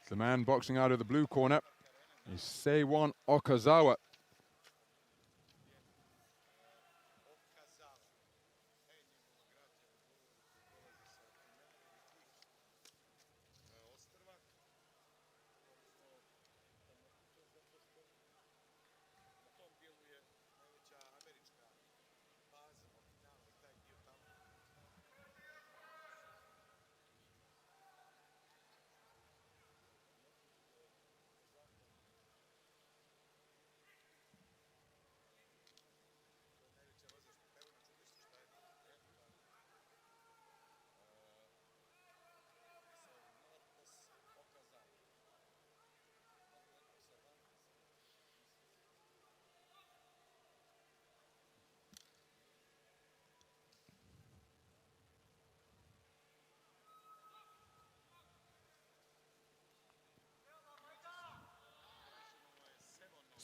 The man boxing out of the blue corner is Seiwon Okazawa.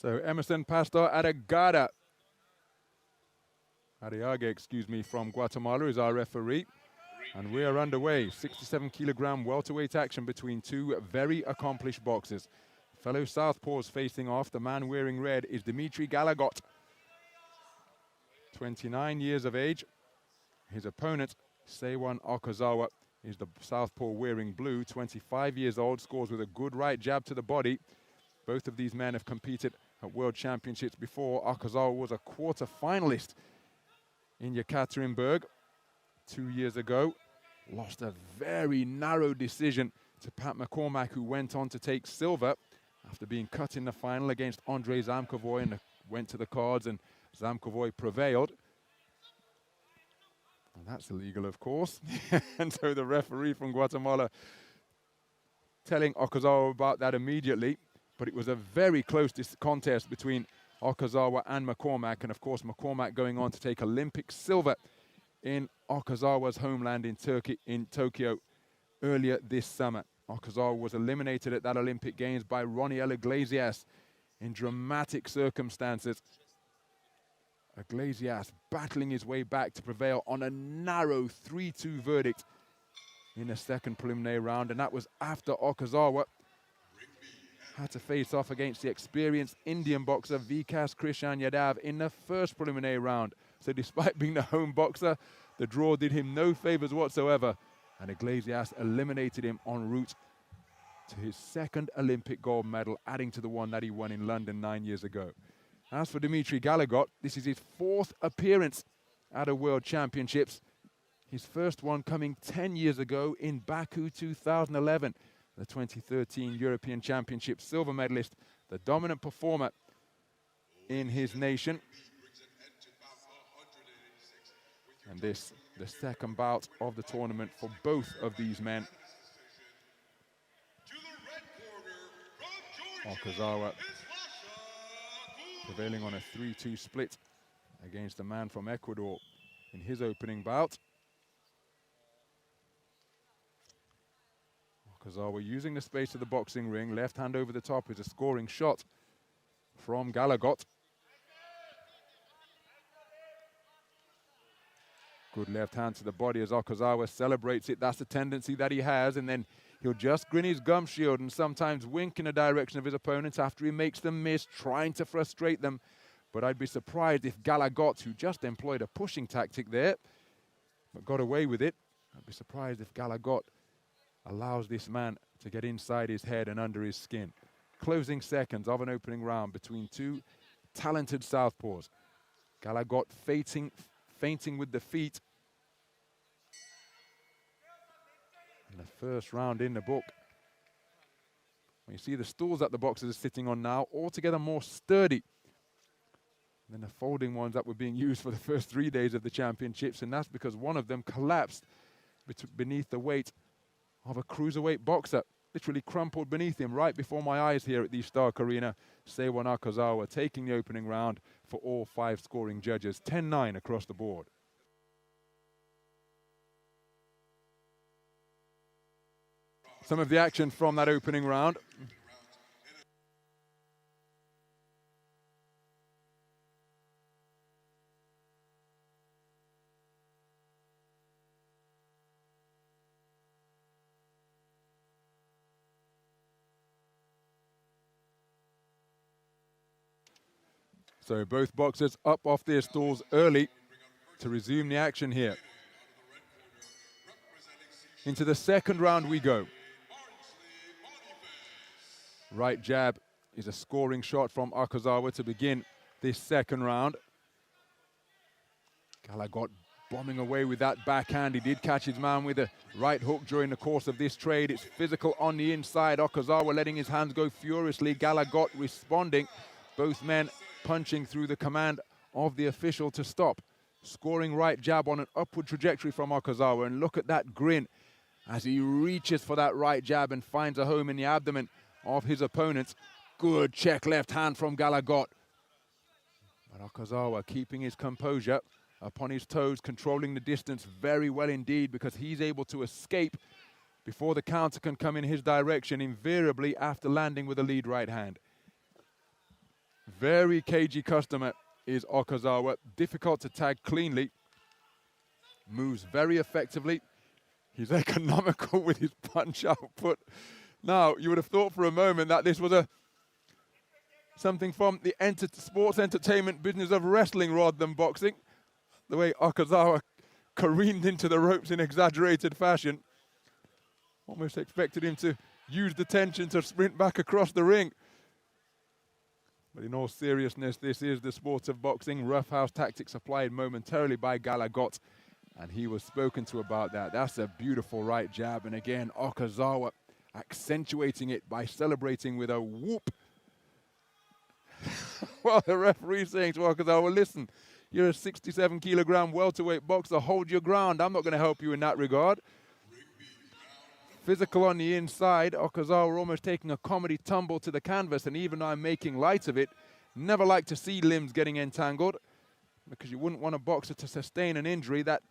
So Emerson Pastor Arriaga, excuse me, from Guatemala is our referee. And we are underway. 67-kilogram welterweight action between two very accomplished boxers. Fellow southpaws facing off. The man wearing red is Dimitri Galagot, 29 years of age. His opponent, Seiwon Okazawa, is the southpaw wearing blue, 25 years old, scores with a good right jab to the body. Both of these men have competed at World Championships before. Okazawa was a quarter finalist in Yekaterinburg 2 years ago. Lost a very narrow decision to Pat McCormack, who went on to take silver after being cut in the final against Andrei Zamkovoy, and went to the cards and Zamkovoy prevailed. And that's illegal, of course. And so the referee from Guatemala telling Okazawa about that immediately. But it was a very close contest between Okazawa and McCormack. And of course, McCormack going on to take Olympic silver in Okazawa's homeland in Tokyo earlier this summer. Okazawa was eliminated at that Olympic Games by Roniel Iglesias in dramatic circumstances. Iglesias battling his way back to prevail on a narrow 3-2 verdict in the second preliminary round. And that was after Okazawa had to face off against the experienced Indian boxer Vikas Krishan Yadav in the first preliminary round. So despite being the home boxer, the draw did him no favors whatsoever. And Iglesias eliminated him en route to his second Olympic gold medal, adding to the one that he won in London 9 years ago. As for Dimitri Galagot, this is his fourth appearance at a World Championships. His first one coming 10 years ago in Baku 2011. The 2013 European Championship silver medalist, the dominant performer in his nation. And this, the second bout of the tournament for both of these men. Okazawa prevailing on a 3-2 split against the man from Ecuador in his opening bout. Okazawa using the space of the boxing ring, left hand over the top is a scoring shot from Galagot. Good left hand to the body as Okazawa celebrates it. That's the tendency that he has, and then he'll just grin his gum shield and sometimes wink in the direction of his opponents after he makes them miss, trying to frustrate them. But I'd be surprised if Galagot, who just employed a pushing tactic there, but got away with it, I'd be surprised if Galagot allows this man to get inside his head and under his skin. Closing seconds of an opening round between two talented southpaws. Galagot feinting with the feet. And the first round in the book. You see the stools that the boxers are sitting on now, altogether more sturdy than the folding ones that were being used for the first 3 days of the championships, and that's because one of them collapsed beneath the weight of a cruiserweight boxer, literally crumpled beneath him right before my eyes here at the Stark Arena. Seiwon Okazawa taking the opening round for all 5 scoring judges, 10-9 across the board. Some of the action from that opening round. So both boxers up off their stools early to resume the action here. Into the second round we go. Right jab is a scoring shot from Okazawa to begin this second round. Galagott bombing away with that backhand. He did catch his man with a right hook during the course of this trade. It's physical on the inside. Okazawa letting his hands go furiously. Galagott responding. Both men punching through the command of the official to stop. Scoring right jab on an upward trajectory from Okazawa. And look at that grin as he reaches for that right jab and finds a home in the abdomen of his opponent. Good check left hand from Galagott. But Okazawa keeping his composure, upon his toes, controlling the distance very well indeed, because he's able to escape before the counter can come in his direction, invariably after landing with a lead right hand. Very cagey customer is Okazawa, difficult to tag cleanly, moves very effectively. He's economical with his punch output. Now, you would have thought for a moment that this was something from the sports entertainment business of wrestling rather than boxing. The way Okazawa careened into the ropes in exaggerated fashion. Almost expected him to use the tension to sprint back across the ring. But in all seriousness, this is the sport of boxing. Roughhouse tactics applied momentarily by Galagott, and he was spoken to about that. That's a beautiful right jab, and again, Okazawa accentuating it by celebrating with a whoop. Well, the referee's saying to Okazawa, listen, you're a 67-kilogram welterweight boxer. Hold your ground. I'm not going to help you in that regard. Physical on the inside. Okazawa almost taking a comedy tumble to the canvas, and even though I'm making light of it, never like to see limbs getting entangled, because you wouldn't want a boxer to sustain an injury that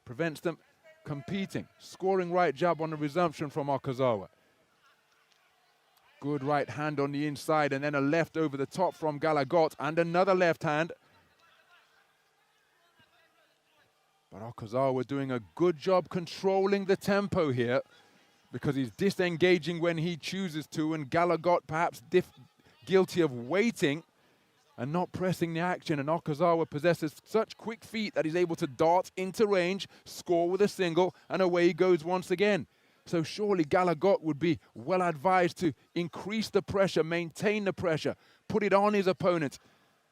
prevents them competing. Scoring right jab on the resumption from Okazawa. Good right hand on the inside, and then a left over the top from Galagott, and another left hand. But Okazawa doing a good job controlling the tempo here, because he's disengaging when he chooses to, and Galagott perhaps guilty of waiting and not pressing the action. And Okazawa possesses such quick feet that he's able to dart into range, score with a single, and away he goes once again. So surely Galagott would be well advised to increase the pressure, maintain the pressure, put it on his opponent,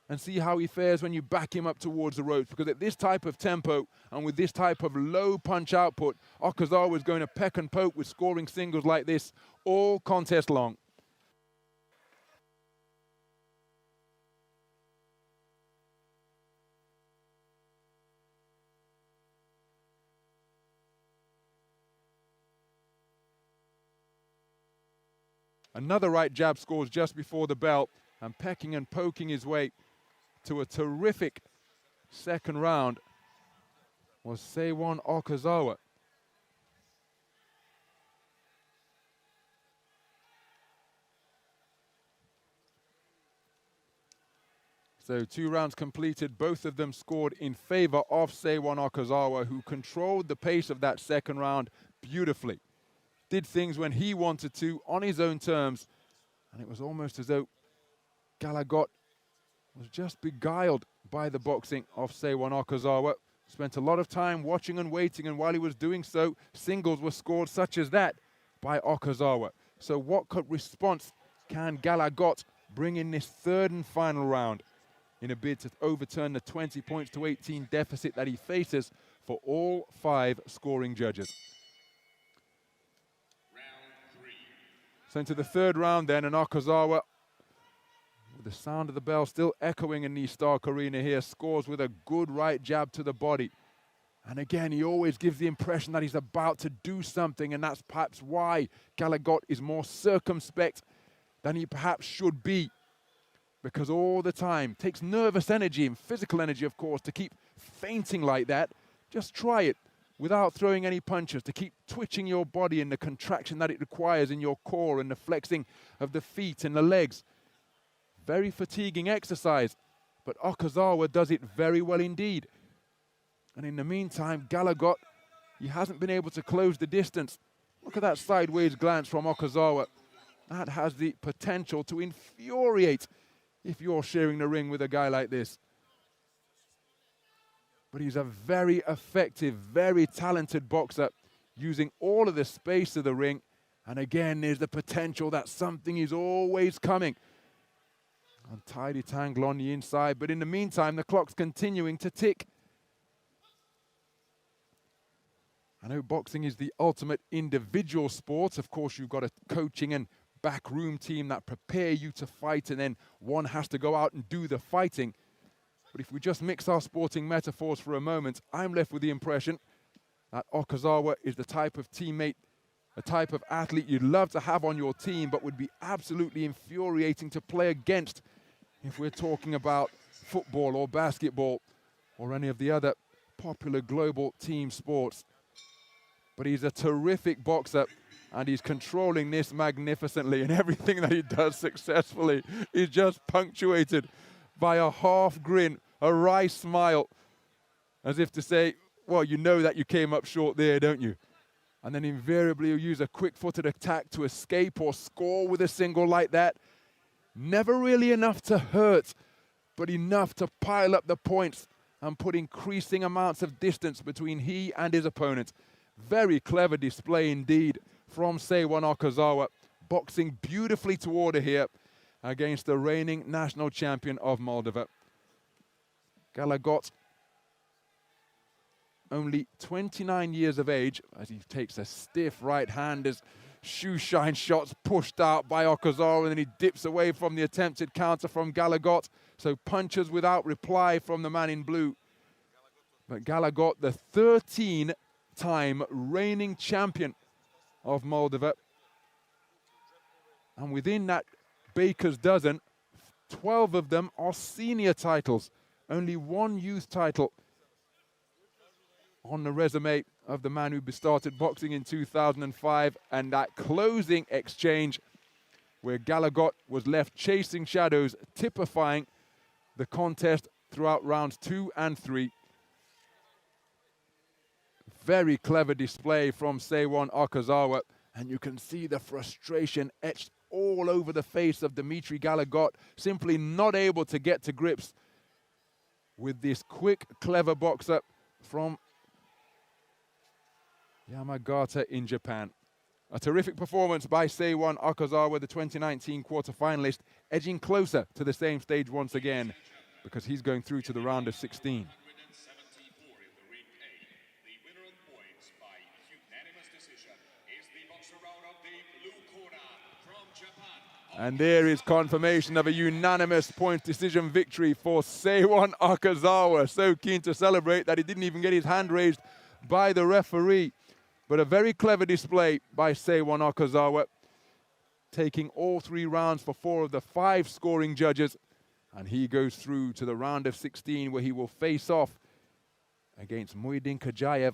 and see how he fares when you back him up towards the ropes. Because at this type of tempo and with this type of low punch output, Okazawa is going to peck and poke with scoring singles like this all contest long. Another right jab scores just before the bell, and pecking and poking his way to a terrific second round was Seiwon Okazawa. So 2 rounds completed, both of them scored in favor of Seiwon Okazawa, who controlled the pace of that second round beautifully. Did things when he wanted to, on his own terms, and it was almost as though Galagott was just beguiled by the boxing of Seiwon Okazawa. Spent a lot of time watching and waiting, and while he was doing so, singles were scored such as that by Okazawa. So what response can Galagott bring in this third and final round in a bid to overturn the 20 points to 18 deficit that he faces for all 5 scoring judges? So into the third round then, and Okazawa, with the sound of the bell still echoing in the Stark Arena here, scores with a good right jab to the body. And again, he always gives the impression that he's about to do something, and that's perhaps why Galagott is more circumspect than he perhaps should be. Because all the time, takes nervous energy and physical energy, of course, to keep feinting like that. Just try it without throwing any punches, to keep twitching your body in the contraction that it requires in your core and the flexing of the feet and the legs. Very fatiguing exercise, but Okazawa does it very well indeed. And in the meantime, Galagott, he hasn't been able to close the distance. Look at that sideways glance from Okazawa. That has the potential to infuriate if you're sharing the ring with a guy like this. But he's a very effective, very talented boxer, using all of the space of the ring. And again, there's the potential that something is always coming. Untidy tangle on the inside, but in the meantime, the clock's continuing to tick. I know boxing is the ultimate individual sport. Of course, you've got a coaching and backroom team that prepare you to fight, and then one has to go out and do the fighting. But if we just mix our sporting metaphors for a moment, I'm left with the impression that Okazawa is the type of teammate, a type of athlete you'd love to have on your team, but would be absolutely infuriating to play against if we're talking about football or basketball or any of the other popular global team sports. But he's a terrific boxer, and he's controlling this magnificently, and everything that he does successfully is just punctuated by a half grin, a wry smile, as if to say, well, you know that you came up short there, don't you? And then invariably he'll use a quick-footed attack to escape or score with a single like that. Never really enough to hurt, but enough to pile up the points and put increasing amounts of distance between he and his opponent. Very clever display indeed from Seiwon Okazawa, boxing beautifully to order here against the reigning national champion of Moldova. Galagott, only 29 years of age, as he takes a stiff right hand as shoe shine shots pushed out by Okazawa, and then he dips away from the attempted counter from Galagott. So punches without reply from the man in blue. But Galagott, the 13-time reigning champion of Moldova. And within that baker's dozen, 12 of them are senior titles. Only one youth title on the resume of the man who started boxing in 2005, and that closing exchange where Galagott was left chasing shadows, typifying the contest throughout rounds 2 and 3. Very clever display from Seiwon Okazawa, and you can see the frustration etched all over the face of Dmitry Galagott, simply not able to get to grips with this quick, clever boxer from Yamagata in Japan. A terrific performance by Seiwon Okazawa, the 2019 quarter-finalist, edging closer to the same stage once again because he's going through to the round of 16. And there is confirmation of a unanimous point decision victory for Seiwon Okazawa. So keen to celebrate that he didn't even get his hand raised by the referee. But a very clever display by Seiwon Okazawa, taking all 3 rounds for 4 of the 5 scoring judges. And he goes through to the round of 16, where he will face off against Muidin Kajayev.